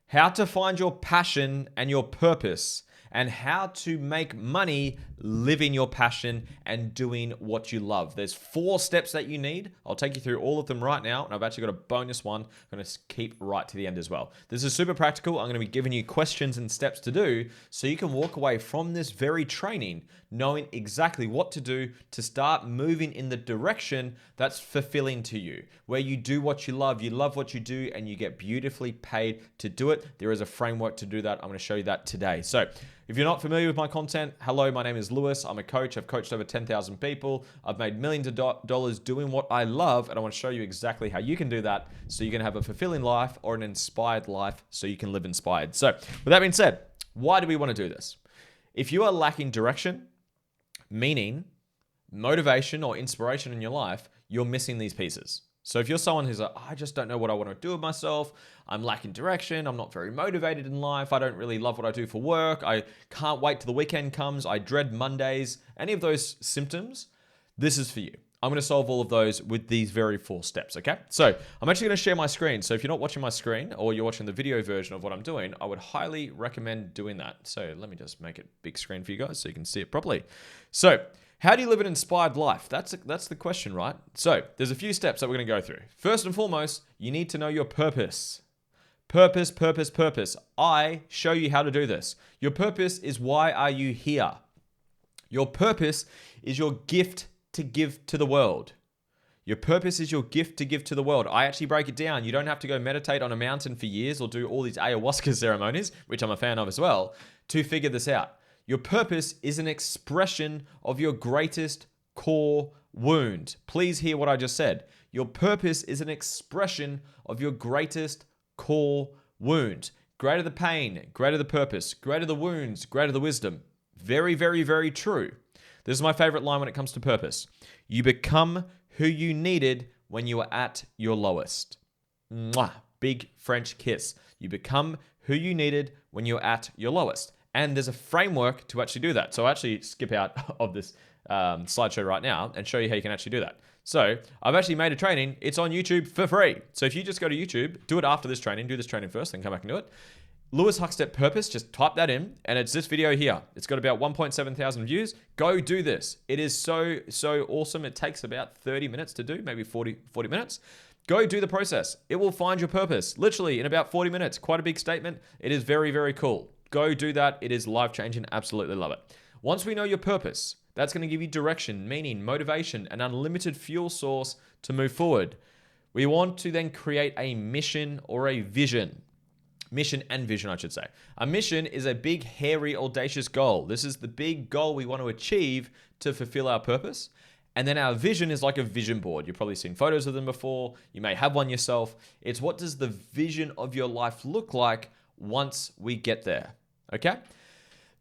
how to find your passion and your purpose, and how to make money living your passion and doing what you love. There's 4 steps that you need. I'll take you through all of them right now, and I've actually got a bonus one I'm going to keep right to the end as well. This is super practical. I'm going to be giving you questions and steps to do so you can walk away from this very training knowing exactly what to do to start moving in the direction that's fulfilling to you, where you do what you love what you do, and you get beautifully paid to do it. There is a framework to do that. I'm going to show you that today. So if you're not familiar with my content, hello, my name is Lewis. I'm a coach. I've coached over 10,000 people. I've made millions of dollars doing what I love, and I want to show you exactly how you can do that so you can have a fulfilling life or an inspired life so you can live inspired. So with that being said, why do we want to do this? If you are lacking direction, meaning motivation or inspiration in your life, you're missing these pieces. So if you're someone who's like, I just don't know what I want to do with myself, I'm lacking direction, I'm not very motivated in life, I don't really love what I do for work, I can't wait till the weekend comes, I dread Mondays, any of those symptoms, this is for you. I'm going to solve all of those with these very 4 steps, okay? So I'm actually going to share my screen. So if you're not watching my screen or you're watching the video version of what I'm doing, I would highly recommend doing that. So let me just make it big screen for you guys so you can see it properly. So how do you live an inspired life? That's the question, right? So there's a few steps that we're going to go through. First and foremost, you need to know your purpose. Purpose, purpose, purpose. I show you how to do this. Your purpose is why are you here? Your purpose is your gift to give to the world. Your purpose is your gift to give to the world. I actually break it down. You don't have to go meditate on a mountain for years or do all these ayahuasca ceremonies, which I'm a fan of as well, to figure this out. Your purpose is an expression of your greatest core wound. Please hear what I just said. Your purpose is an expression of your greatest core wound. Greater the pain, greater the purpose, greater the wounds, greater the wisdom. Very, very, very true. This is my favorite line when it comes to purpose. You become who you needed when you were at your lowest. Mwah. Big French kiss. You become who you needed when you were at your lowest. And there's a framework to actually do that. So I'll actually skip out of this slideshow right now and show you how you can actually do that. So I've actually made a training. It's on YouTube for free. So if you just go to YouTube, do it after this training, do this training first, then come back and do it. Lewis Huckstep Purpose, just type that in, and it's this video here. It's got about 1.7 thousand views. Go do this. It is so awesome. It takes about 30 minutes to do, maybe 40 minutes. Go do the process. It will find your purpose, literally in about 40 minutes. Quite a big statement. It is very, very cool. Go do that. It is life-changing. Absolutely love it. Once we know your purpose, that's going to give you direction, meaning, motivation, an unlimited fuel source to move forward. We want to then create a mission or a vision. Mission and vision, I should say. A mission is a big, hairy, audacious goal. This is the big goal we want to achieve to fulfill our purpose. And then our vision is like a vision board. You've probably seen photos of them before. You may have one yourself. It's what does the vision of your life look like once we get there, okay?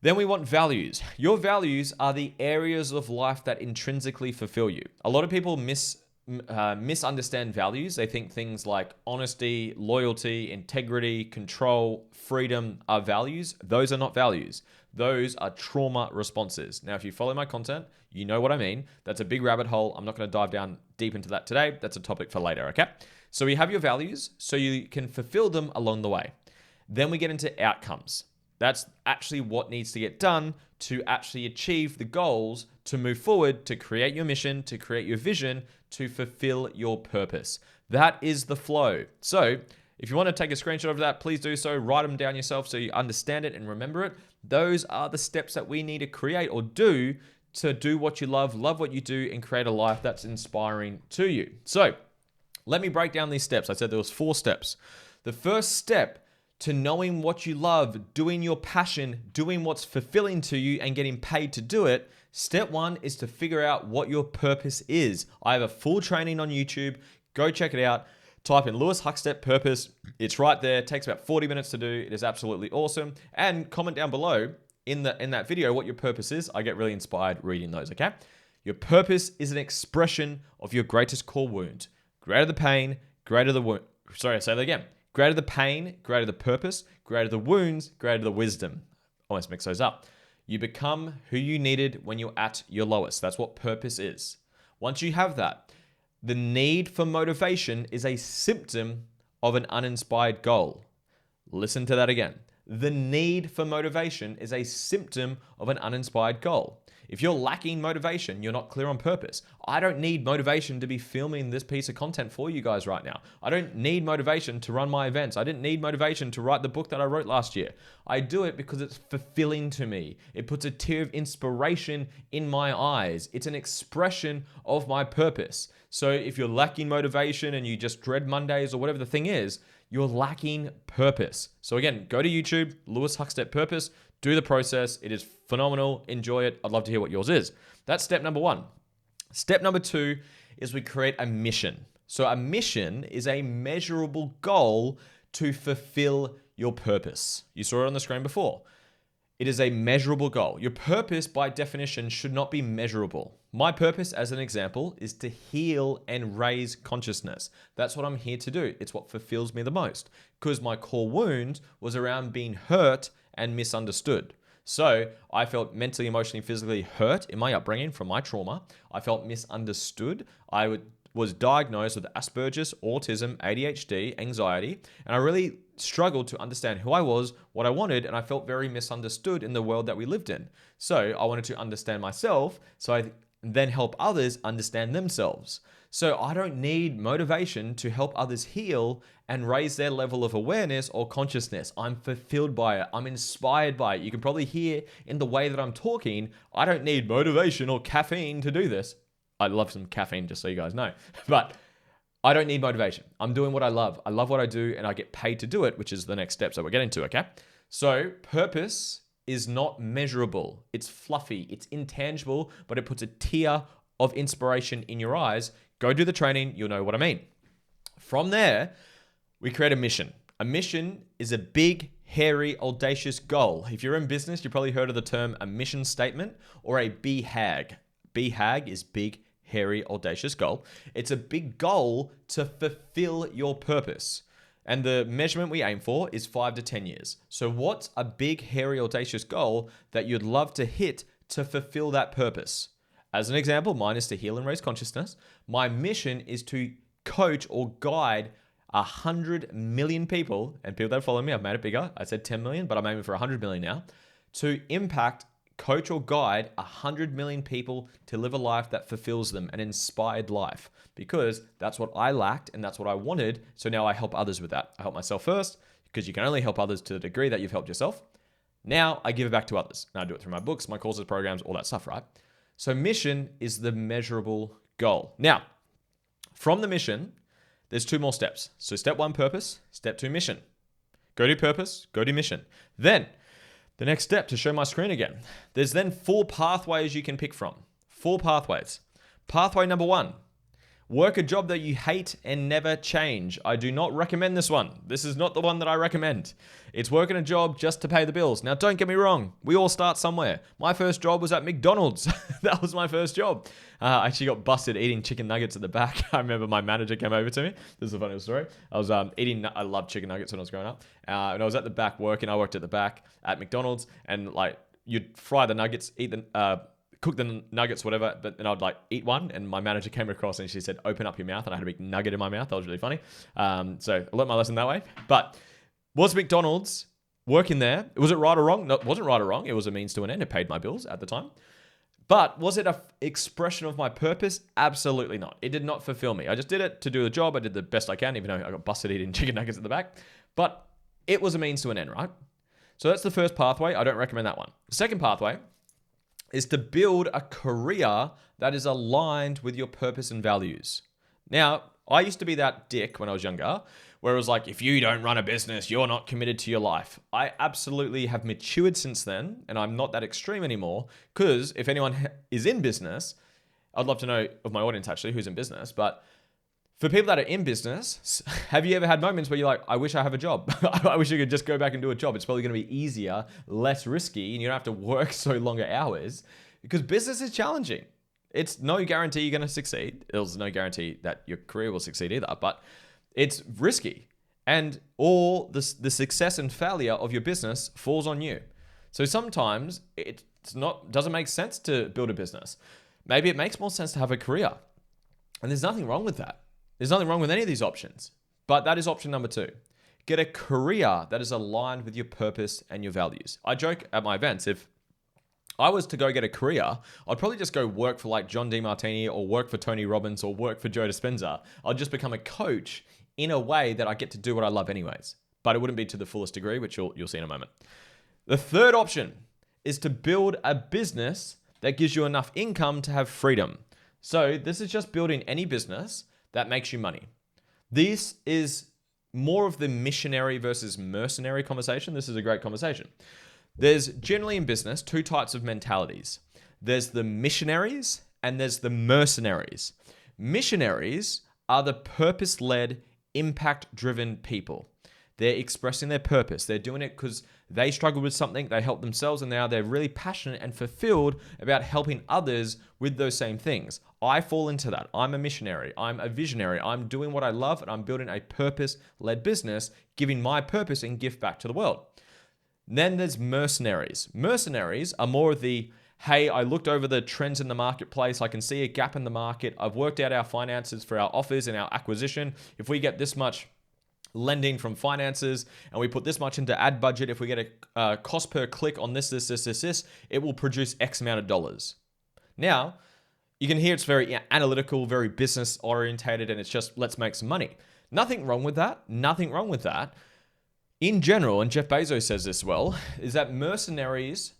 Then we want values. Your values are the areas of life that intrinsically fulfill you. A lot of people misunderstand values. They think things like honesty, loyalty, integrity, control, freedom are values. Those are not values. Those are trauma responses. Now, if you follow my content, you know what I mean. That's a big rabbit hole. I'm not going to dive down deep into that today. That's a topic for later, okay? So we have your values so you can fulfill them along the way. Then we get into outcomes. That's actually what needs to get done to actually achieve the goals, to move forward, to create your mission, to create your vision, to fulfill your purpose. That is the flow. So if you want to take a screenshot of that, please do so. Write them down yourself so you understand it and remember it. Those are the steps that we need to create or do to do what you love what you do, and create a life that's inspiring to you. So let me break down these steps. I said there was 4 steps. The first step to knowing what you love, doing your passion, doing what's fulfilling to you and getting paid to do it, step 1 is to figure out what your purpose is. I have a full training on YouTube. Go check it out. Type in Lewis Huckstep Purpose. It's right there. It takes about 40 minutes to do. It is absolutely awesome. And comment down below in that video what your purpose is. I get really inspired reading those, okay? Your purpose is an expression of your greatest core wound. Greater the pain, greater the wound. Sorry, I'll say that again. Greater the pain, greater the purpose, greater the wounds, greater the wisdom. Almost mix those up. You become who you needed when you're at your lowest. That's what purpose is. Once you have that, the need for motivation is a symptom of an uninspired goal. Listen to that again. The need for motivation is a symptom of an uninspired goal. If you're lacking motivation, you're not clear on purpose. I don't need motivation to be filming this piece of content for you guys right now. I don't need motivation to run my events. I didn't need motivation to write the book that I wrote last year. I do it because it's fulfilling to me. It puts a tear of inspiration in my eyes. It's an expression of my purpose. So if you're lacking motivation and you just dread Mondays or whatever the thing is, you're lacking purpose. So again, go to YouTube, Lewis Huckstep Purpose, do the process. It is phenomenal. Enjoy it. I'd love to hear what yours is. That's step number 1. Step number 2 is we create a mission. So a mission is a measurable goal to fulfill your purpose. You saw it on the screen before. It is a measurable goal. Your purpose, by definition, should not be measurable. My purpose, as an example, is to heal and raise consciousness. That's what I'm here to do. It's what fulfills me the most, because my core wound was around being hurt and misunderstood. So I felt mentally, emotionally, physically hurt in my upbringing from my trauma. I felt misunderstood. Was diagnosed with Asperger's, autism, ADHD, anxiety, and I really struggled to understand who I was, what I wanted, and I felt very misunderstood in the world that we lived in. So I wanted to understand myself, so I then help others understand themselves. So I don't need motivation to help others heal and raise their level of awareness or consciousness. I'm fulfilled by it. I'm inspired by it. You can probably hear in the way that I'm talking, I don't need motivation or caffeine to do this. I love some caffeine, just so you guys know. But I don't need motivation. I'm doing what I love. I love what I do, and I get paid to do it, which is the next step. So we're getting to, okay? So purpose is not measurable. It's fluffy. It's intangible, but it puts a tear of inspiration in your eyes. Go do the training. You'll know what I mean. From there, we create a mission. A mission is a big, hairy, audacious goal. If you're in business, you've probably heard of the term a mission statement or a BHAG. BHAG is big, hairy, audacious goal. It's a big goal to fulfill your purpose. And the measurement we aim for is 5 to 10 years. So what's a big, hairy, audacious goal that you'd love to hit to fulfill that purpose? As an example, mine is to heal and raise consciousness. My mission is to coach or guide 100 million people, and people that follow me, I've made it bigger. I said 10 million, but I'm aiming for 100 million now, to impact, coach or guide 100 million people to live a life that fulfills them, an inspired life, because that's what I lacked and that's what I wanted. So now I help others with that. I help myself first, because you can only help others to the degree that you've helped yourself. Now I give it back to others, and I do it through my books, my courses, programs, all that stuff, right? So mission is the measurable goal. Now, from the mission, there's 2 more steps. So step 1, purpose. Step 2, mission. Go to purpose, go to mission. Then the next step, to show my screen again, there's then 4 pathways you can pick from. 4 pathways. Pathway number 1, work a job that you hate and never change. I do not recommend this one. This is not the one that I recommend. It's working a job just to pay the bills. Now, don't get me wrong. We all start somewhere. My first job was at McDonald's. That was my first job. I actually got busted eating chicken nuggets at the back. I remember my manager came over to me. This is a funny story. I was I loved chicken nuggets when I was growing up. And I was at the back working. I worked at the back at McDonald's, and like you'd fry the nuggets, cook the nuggets, whatever, but then I'd like eat one, and my manager came across and she said, open up your mouth, and I had a big nugget in my mouth. That was really funny. So I learned my lesson that way. But was McDonald's working there? Was it right or wrong? No, it wasn't right or wrong. It was a means to an end. It paid my bills at the time. But was it an expression of my purpose? Absolutely not. It did not fulfill me. I just did it to do the job. I did the best I can, even though I got busted eating chicken nuggets at the back. But it was a means to an end, right? So that's the first pathway. I don't recommend that one. The second pathway is to build a career that is aligned with your purpose and values. Now, I used to be that dick when I was younger, where it was like, if you don't run a business, you're not committed to your life. I absolutely have matured since then, and I'm not that extreme anymore, because if anyone is in business, I'd love to know of my audience actually who's in business, but for people that are in business, have you ever had moments where you're like, I wish I have a job. I wish I could just go back and do a job. It's probably going to be easier, less risky, and you don't have to work so longer hours, because business is challenging. It's no guarantee you're going to succeed. There's no guarantee that your career will succeed either, but it's risky. And all the success and failure of your business falls on you. So sometimes doesn't make sense to build a business. Maybe it makes more sense to have a career. And there's nothing wrong with that. There's nothing wrong with any of these options. But that is option number 2. get a career that is aligned with your purpose and your values. I joke at my events, if I was to go get a career, I'd probably just go work for like John DeMartini or work for Tony Robbins or work for Joe Dispenza. I'll just become a coach in a way that I get to do what I love anyways. But it wouldn't be to the fullest degree, which you'll see in a moment. The third option is to build a business that gives you enough income to have freedom. So this is just building any business that makes you money. This is more of the missionary versus mercenary conversation. This is a great conversation. There's generally in business two types of mentalities. There's the missionaries and there's the mercenaries. Missionaries are the purpose-led, impact-driven people. They're expressing their purpose. They're doing it because they struggled with something, they helped themselves, and now they're really passionate and fulfilled about helping others with those same things. I fall into that. I'm a missionary. I'm a visionary. I'm doing what I love, and I'm building a purpose-led business, giving my purpose and gift back to the world. Then there's mercenaries. Mercenaries are more of the, hey, I looked over the trends in the marketplace. I can see a gap in the market. I've worked out our finances for our offers and our acquisition. If we get this much lending from finances and we put this much into ad budget, if we get a cost per click on this, it will produce X amount of dollars. Now, you can hear it's very analytical, very business orientated, and it's just, let's make some money. Nothing wrong with that. Nothing wrong with that. In general, and Jeff Bezos says this well, is that mercenaries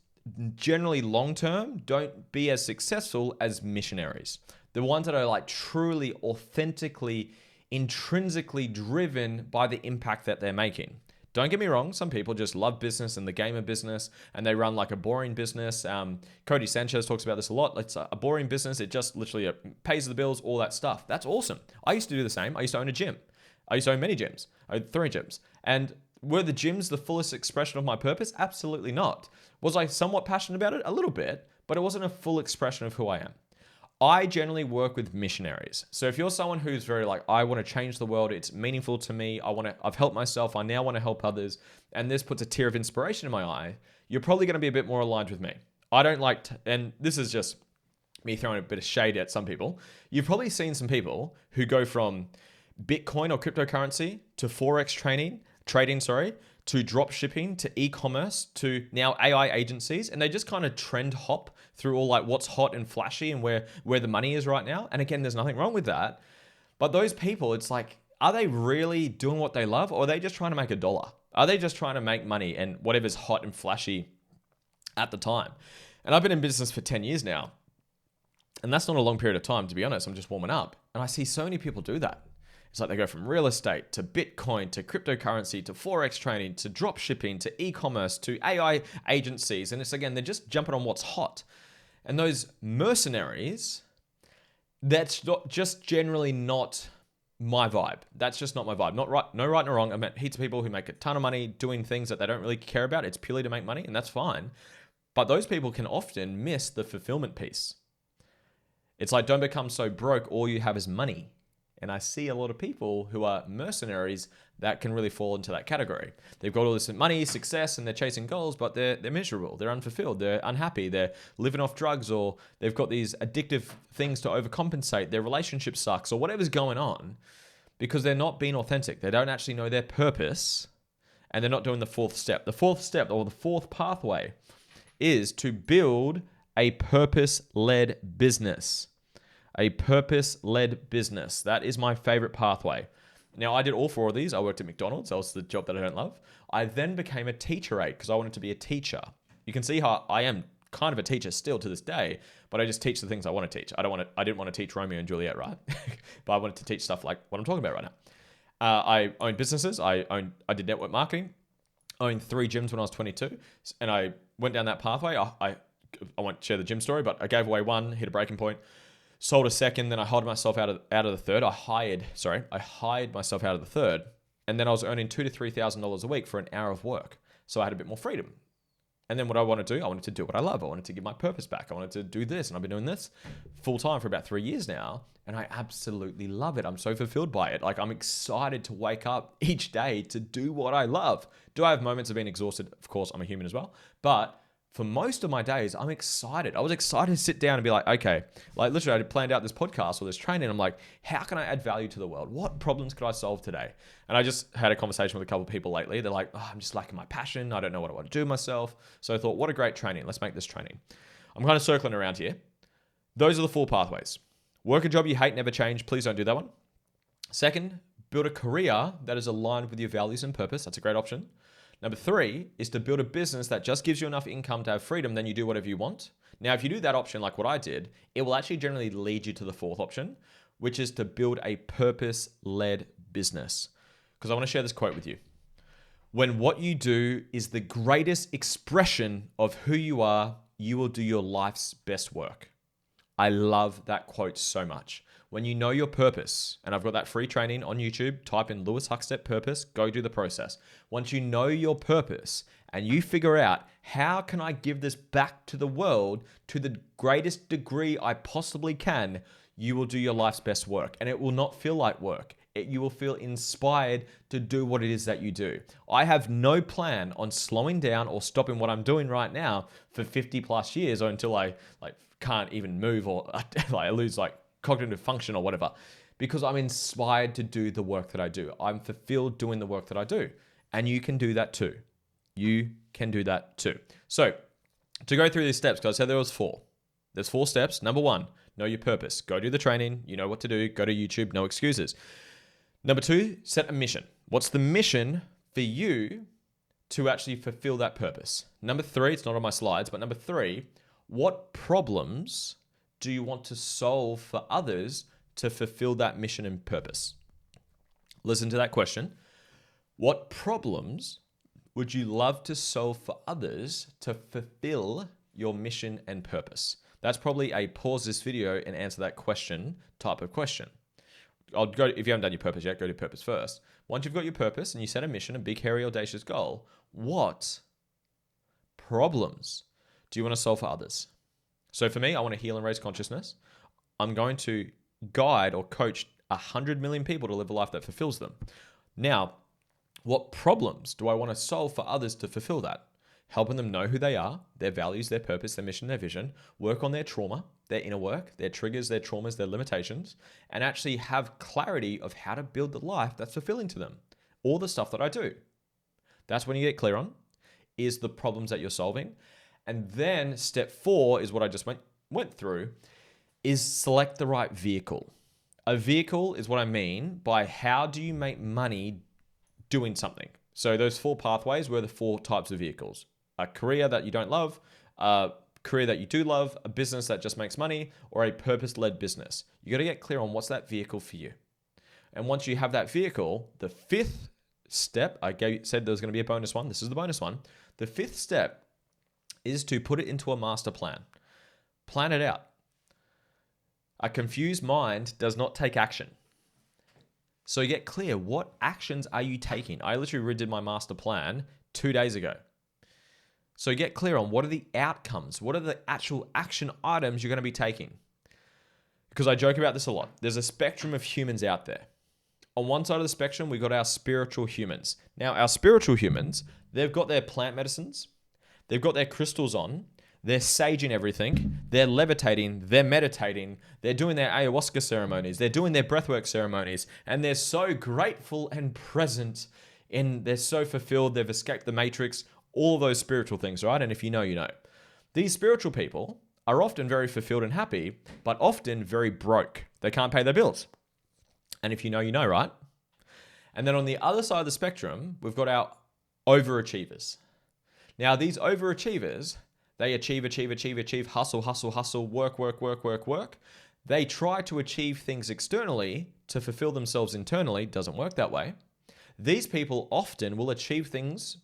generally long-term don't be as successful as missionaries. The ones that are like truly, authentically, intrinsically driven by the impact that they're making. Don't get me wrong, some people just love business and the game of business and they run like a boring business. Cody Sanchez talks about this a lot. It's a boring business. It just literally pays the bills, all that stuff. That's awesome. I used to do the same. I used to own a gym. I used to own many gyms. I owned 3 gyms. And were the gyms the fullest expression of my purpose? Absolutely not. Was I somewhat passionate about it? A little bit, but it wasn't a full expression of who I am. I generally work with missionaries. So if you're someone who's very like, I want to change the world, it's meaningful to me, I've helped myself, I now want to help others, and this puts a tear of inspiration in my eye, you're probably going to be a bit more aligned with me. I don't like to, and this is just me throwing a bit of shade at some people. You've probably seen some people who go from Bitcoin or cryptocurrency to Forex trading, to drop shipping, to e-commerce, to now AI agencies, and they just kind of trend hop through all like what's hot and flashy and where the money is right now. And again, there's nothing wrong with that. But those people, it's like, are they really doing what they love, or are they just trying to make $1? Are they just trying to make money and whatever's hot and flashy at the time? And I've been in business for 10 years now, and that's not a long period of time, to be honest. I'm just warming up. And I see so many people do that. It's like they go from real estate to Bitcoin to cryptocurrency to Forex trading to drop shipping to e-commerce to AI agencies. And it's again, they're just jumping on what's hot. And those mercenaries, that's just generally not my vibe. That's just not my vibe. No right nor wrong. I met heaps of people who make a ton of money doing things that they don't really care about. It's purely to make money, and that's fine. But those people can often miss the fulfillment piece. It's like, don't become so broke, all you have is money. And I see a lot of people who are mercenaries that can really fall into that category. They've got all this money, success, and they're chasing goals, but they're miserable. They're unfulfilled. They're unhappy. They're living off drugs, or they've got these addictive things to overcompensate. Their relationship sucks, or whatever's going on, because they're not being authentic. They don't actually know their purpose, and they're not doing the fourth step. The fourth step, or the fourth pathway, is to build a purpose-led business. A purpose-led business. That is my favorite pathway. Now, I did all 4 of these. I worked at McDonald's. That was the job that I don't love. I then became a teacher aide because I wanted to be a teacher. You can see how I am kind of a teacher still to this day, but I just teach the things I want to teach. I didn't want to teach Romeo and Juliet, right? But I wanted to teach stuff like what I'm talking about right now. I owned businesses. I did network marketing. I owned 3 gyms when I was 22, and I went down that pathway. I won't share the gym story, but I gave away 1, hit a breaking point. Sold a second, then I hired myself out of the third. I hired myself out of the third, and then I was earning $2,000 to $3,000 a week for an hour of work. So I had a bit more freedom. And then what I wanted to do, I wanted to do what I love. I wanted to give my purpose back. I wanted to do this, and I've been doing this full time for about 3 years now, and I absolutely love it. I'm so fulfilled by it. Like, I'm excited to wake up each day to do what I love. Do I have moments of being exhausted? Of course, I'm a human as well, but for most of my days, I'm excited. I was excited to sit down and be like, okay, like literally I planned out this podcast or this training. I'm like, how can I add value to the world? What problems could I solve today? And I just had a conversation with a couple of people lately. They're like, oh, I'm just lacking my passion. I don't know what I want to do myself. So I thought, what a great training. Let's make this training. I'm kind of circling around here. Those are the 4 pathways. Work a job you hate, never change. Please don't do that one. Second, build a career that is aligned with your values and purpose. That's a great option. Number 3 is to build a business that just gives you enough income to have freedom, then you do whatever you want. Now, if you do that option like what I did, it will actually generally lead you to the 4th option, which is to build a purpose-led business. Because I want to share this quote with you. When what you do is the greatest expression of who you are, you will do your life's best work. I love that quote so much. When you know your purpose, and I've got that free training on YouTube, type in Lewis Huckstep purpose, go do the process. Once you know your purpose and you figure out how can I give this back to the world to the greatest degree I possibly can, you will do your life's best work. And it will not feel like work. You will feel inspired to do what it is that you do. I have no plan on slowing down or stopping what I'm doing right now for 50 plus years or until I can't even move or I lose cognitive function or whatever, because I'm inspired to do the work that I do. I'm fulfilled doing the work that I do. And you can do that too. You can do that too. So to go through these steps, because I said there was 4. There's 4 steps. Number 1, know your purpose. Go do the training. You know what to do. Go to YouTube. No excuses. Number 2, set a mission. What's the mission for you to actually fulfill that purpose? Number 3, it's not on my slides, but number 3, what problems do you want to solve for others to fulfill that mission and purpose? Listen to that question. What problems would you love to solve for others to fulfill your mission and purpose? That's probably a pause this video and answer that question type of question. If you haven't done your purpose yet, go to purpose first. Once you've got your purpose and you set a mission, a big, hairy, audacious goal, what problems do you want to solve for others? So for me, I want to heal and raise consciousness. I'm going to guide or coach 100 million people to live a life that fulfills them. Now, what problems do I want to solve for others to fulfill that? Helping them know who they are, their values, their purpose, their mission, their vision, work on their trauma, their inner work, their triggers, their traumas, their limitations, and actually have clarity of how to build the life that's fulfilling to them. All the stuff that I do. That's when you get clear on, is the problems that you're solving. And then step 4 is what I just went through, is select the right vehicle. A vehicle is what I mean by how do you make money doing something. So those 4 pathways were the 4 types of vehicles. A career that you don't love, a career that you do love, a business that just makes money, or a purpose-led business. You got to get clear on what's that vehicle for you. And once you have that vehicle, the 5th step, said there was going to be a bonus one. This is the bonus one. The 5th step is to put it into a master plan. Plan it out. A confused mind does not take action. So get clear, what actions are you taking? I literally redid my master plan 2 days ago. So get clear on what are the outcomes? What are the actual action items you're going to be taking? Because I joke about this a lot. There's a spectrum of humans out there. On one side of the spectrum, we've got our spiritual humans. Now, our spiritual humans, they've got their plant medicines. They've got their crystals on. They're saging everything. They're levitating. They're meditating. They're doing their ayahuasca ceremonies. They're doing their breathwork ceremonies. And they're so grateful and present. And they're so fulfilled. They've escaped the matrix. All of those spiritual things, right? And if you know, you know. These spiritual people are often very fulfilled and happy, but often very broke. They can't pay their bills. And if you know, you know, right? And then on the other side of the spectrum, we've got our overachievers. Now, these overachievers, they achieve, hustle, work. They try to achieve things externally to fulfill themselves internally. Doesn't work that way. These people often will achieve things,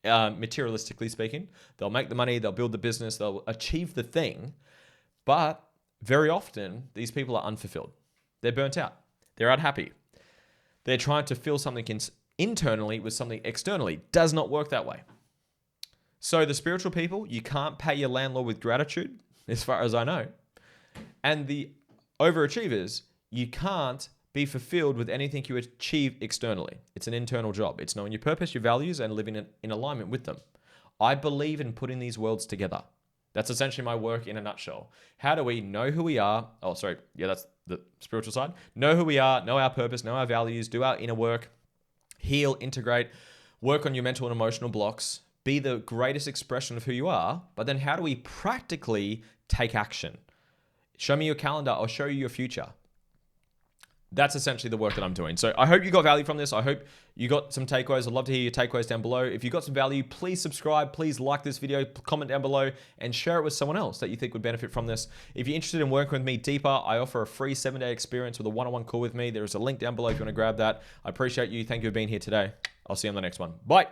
materialistically speaking. They'll make the money, they'll build the business, they'll achieve the thing. But very often, these people are unfulfilled. They're burnt out. They're unhappy. They're trying to fill something internally with something externally. Does not work that way. So the spiritual people, you can't pay your landlord with gratitude, as far as I know. And the overachievers, you can't be fulfilled with anything you achieve externally. It's an internal job. It's knowing your purpose, your values, and living in alignment with them. I believe in putting these worlds together. That's essentially my work in a nutshell. How do we know who we are? Oh, sorry. Yeah, that's the spiritual side. Know who we are, know our purpose, know our values, do our inner work, heal, integrate, work on your mental and emotional blocks, be the greatest expression of who you are. But then how do we practically take action? Show me your calendar. I'll show you your future. That's essentially the work that I'm doing. So I hope you got value from this. I hope you got some takeaways. I'd love to hear your takeaways down below. If you got some value, please subscribe. Please like this video, comment down below, and share it with someone else that you think would benefit from this. If you're interested in working with me deeper, I offer a free 7-day experience with a one-on-one call with me. There is a link down below if you want to grab that. I appreciate you. Thank you for being here today. I'll see you on the next one. Bye.